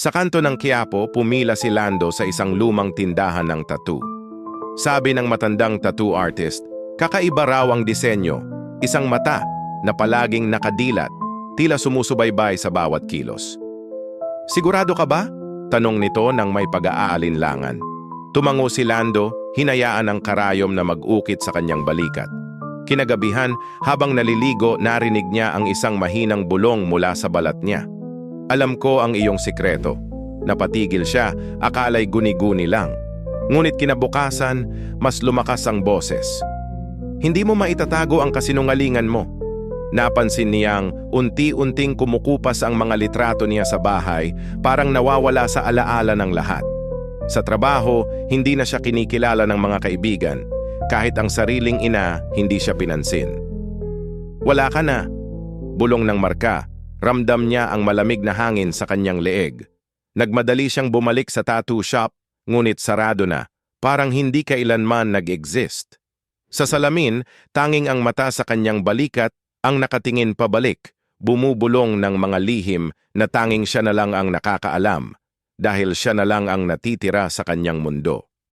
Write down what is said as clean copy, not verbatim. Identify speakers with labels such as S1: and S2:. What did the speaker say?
S1: Sa kanto ng Quiapo, pumila si Lando sa isang lumang tindahan ng tattoo. Sabi ng matandang tattoo artist, kakaiba raw ang disenyo, isang mata na palaging nakadilat, tila sumusubaybay sa bawat kilos. Sigurado ka ba? Tanong nito nang may pag-aalinlangan. Tumango si Lando, hinayaan ang karayom na mag-ukit sa kanyang balikat. Kinagabihan, habang naliligo, narinig niya ang isang mahinang bulong mula sa balat niya. Alam ko ang iyong sikreto. Napatigil siya, akala'y guni-guni lang. Ngunit kinabukasan, mas lumakas ang boses. Hindi mo maitatago ang kasinungalingan mo. Napansin niyang unti-unting kumukupas ang mga litrato niya sa bahay, parang nawawala sa alaala ng lahat. Sa trabaho, hindi na siya kinikilala ng mga kaibigan. Kahit ang sariling ina, hindi siya pinansin. Wala ka na. Bulong ng Marka. Ramdam niya ang malamig na hangin sa kanyang leeg. Nagmadali siyang bumalik sa tattoo shop, ngunit sarado na, parang hindi kailanman nag-exist. Sa salamin, tanging ang mata sa kanyang balikat ang nakatingin pabalik, bumubulong ng mga lihim na tanging siya na lang ang nakakaalam, dahil siya na lang ang natitira sa kanyang mundo.